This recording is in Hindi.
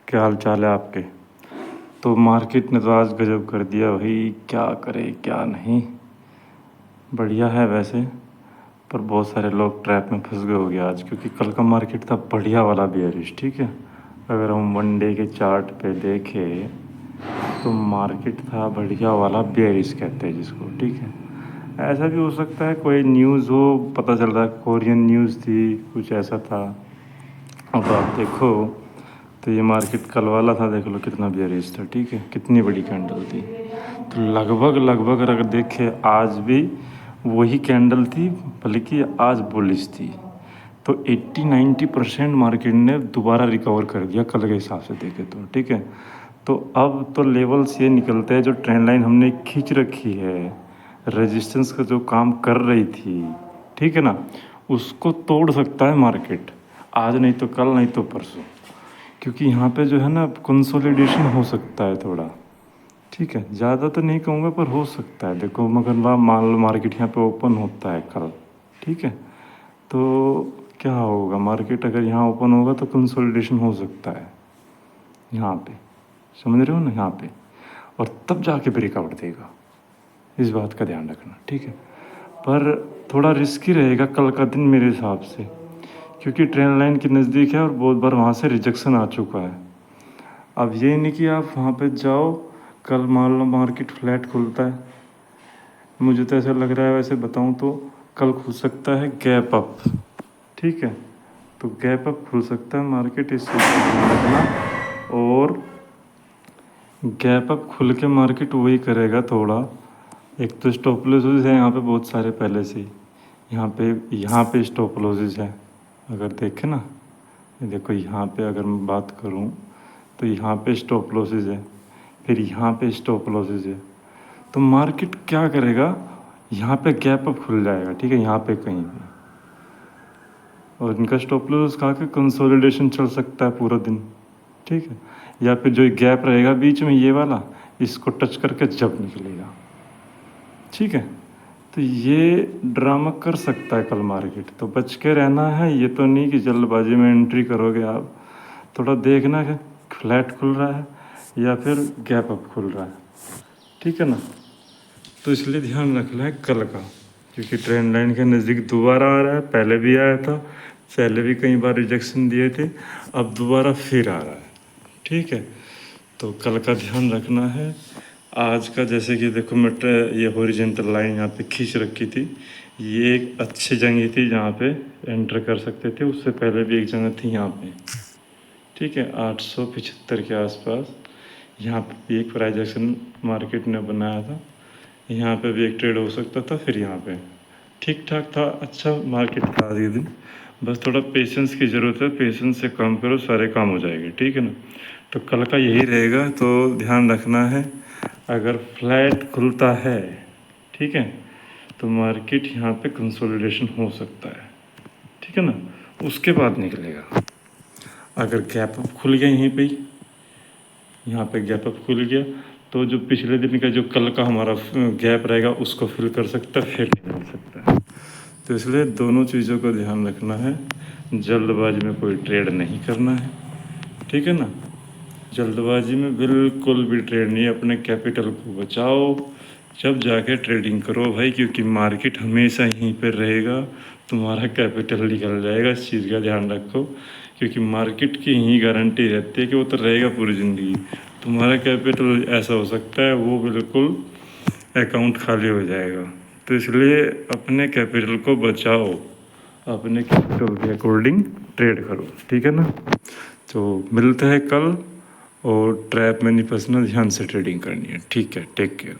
क्या हाल चाल है आपके। तो मार्केट ने तो आज गजब कर दिया भाई, क्या करे क्या नहीं। बढ़िया है वैसे, पर बहुत सारे लोग ट्रैप में फंस गए हो गया आज, क्योंकि कल का मार्केट था बढ़िया वाला बेयरिश। ठीक है, अगर हम वन डे के चार्ट पे देखें तो मार्केट था बढ़िया वाला बेयरिश कहते हैं जिसको। ठीक है, ऐसा भी हो सकता है कोई न्यूज़ हो, पता चल रहा है कोरियन न्यूज़ थी, कुछ ऐसा था। अब आप देखो तो ये मार्केट कल वाला था, देख लो कितना बेयरिश था। ठीक है, कितनी बड़ी कैंडल थी। तो लगभग अगर देखें आज भी वही कैंडल थी, बल्कि आज बुलिश थी। तो 80-90% मार्केट ने दोबारा रिकवर कर दिया कल के हिसाब से देखें तो। ठीक है, तो अब तो लेवल्स ये निकलते हैं, जो ट्रेंड लाइन हमने खींच रखी है, रेजिस्टेंस का जो काम कर रही थी, ठीक है ना, उसको तोड़ सकता है मार्केट आज, नहीं तो कल, नहीं तो परसों। क्योंकि यहाँ पे जो है ना कंसोलिडेशन हो सकता है थोड़ा। ठीक है, ज़्यादा तो नहीं कहूँगा पर हो सकता है। देखो मगर मान लो मार्केट यहाँ पे ओपन होता है कल, ठीक है, तो क्या होगा, मार्केट अगर यहाँ ओपन होगा तो कंसोलिडेशन हो सकता है यहाँ पे, समझ रहे हो ना, यहाँ पे, और तब जाके ब्रेकआउट देगा। इस बात का ध्यान रखना। ठीक है, पर थोड़ा रिस्की रहेगा कल का दिन मेरे हिसाब से, क्योंकि ट्रेंड लाइन के नज़दीक है और बहुत बार वहाँ से रिजेक्शन आ चुका है। अब ये नहीं कि आप वहाँ पे जाओ, कल मान लो मार्केट फ्लैट खुलता है, मुझे तो ऐसा लग रहा है, वैसे बताऊँ तो कल खुल सकता है गैप अप। ठीक है, तो गैप अप खुल सकता है मार्केट, इस चीज़ का ध्यान रखना। और गैप अप खुल के मार्केट वही करेगा थोड़ा, एक तो स्टॉप लॉसेस है यहाँ पे बहुत सारे पहले से ही, यहाँ पे स्टॉप लॉसेस है। अगर देखें ना, ये देखो यहाँ पे अगर मैं बात करूँ तो यहाँ पे स्टॉप लॉसेस है, फिर यहाँ पे स्टॉप लॉसेस है। तो मार्केट क्या करेगा, यहाँ पे गैप अप खुल जाएगा। ठीक है, यहाँ पे कहीं भी, और इनका स्टॉप लॉस खा के कंसोलिडेशन चल सकता है पूरा दिन। ठीक है, या फिर जो गैप रहेगा बीच में ये वाला, इसको टच करके जब निकलेगा। ठीक है, तो ये ड्रामा कर सकता है कल मार्केट, तो बच के रहना है। ये तो नहीं कि जल्दबाजी में एंट्री करोगे आप, थोड़ा देखना है फ्लैट खुल रहा है या फिर गैप अप खुल रहा है। ठीक है ना, तो इसलिए ध्यान रखना है कल का, क्योंकि ट्रेंड लाइन के नज़दीक दोबारा आ रहा है, पहले भी आया था, पहले भी कई बार रिजेक्शन दिए थे, अब दोबारा फिर आ रहा है। ठीक है, तो कल का ध्यान रखना है। आज का जैसे कि देखो मैं ये हॉरिजॉन्टल लाइन यहाँ पे खींच रखी थी, ये एक अच्छी जगह थी जहाँ पे एंटर कर सकते थे। उससे पहले भी एक जगह थी यहाँ पे, ठीक है, 875 के आसपास, यहाँ पे भी एक प्राइस एक्शन मार्केट ने बनाया था, यहाँ पे भी एक ट्रेड हो सकता था। फिर यहाँ पे ठीक ठाक था, अच्छा मार्केट था आज के दिन। बस थोड़ा पेशेंस की ज़रूरत है, पेशेंस से काम करो, सारे काम हो जाएंगे। ठीक है ना, तो कल का यही रहेगा, तो ध्यान रखना है। अगर फ्लैट खुलता है, ठीक है, तो मार्केट यहाँ पे कंसोलिडेशन हो सकता है। ठीक है ना, उसके बाद निकलेगा। अगर गैप अप खुल गया यहीं पे ही, यहाँ पे गैप अप खुल गया, तो जो पिछले दिन का जो कल का हमारा गैप रहेगा उसको फिल कर सकता है, फिर निकल सकता है। तो इसलिए दोनों चीज़ों का ध्यान रखना है, जल्दबाजी में कोई ट्रेड नहीं करना है। ठीक है ना, जल्दबाजी में बिल्कुल भी ट्रेड नहीं, अपने कैपिटल को बचाओ, जब जाके ट्रेडिंग करो भाई, क्योंकि मार्केट हमेशा यहीं पर रहेगा, तुम्हारा कैपिटल निकल जाएगा। इस चीज़ का ध्यान रखो, क्योंकि मार्केट की यही गारंटी रहती है कि वो तो रहेगा पूरी ज़िंदगी। तुम्हारा कैपिटल ऐसा हो सकता है वो बिल्कुल अकाउंट खाली हो जाएगा। तो इसलिए अपने कैपिटल को बचाओ, अपने कैपिटल के अकॉर्डिंग ट्रेड करो। ठीक है ना, तो मिलते हैं कल, और ट्रैप में नहीं फंसना, ध्यान से ट्रेडिंग करनी है। ठीक है, टेक केयर।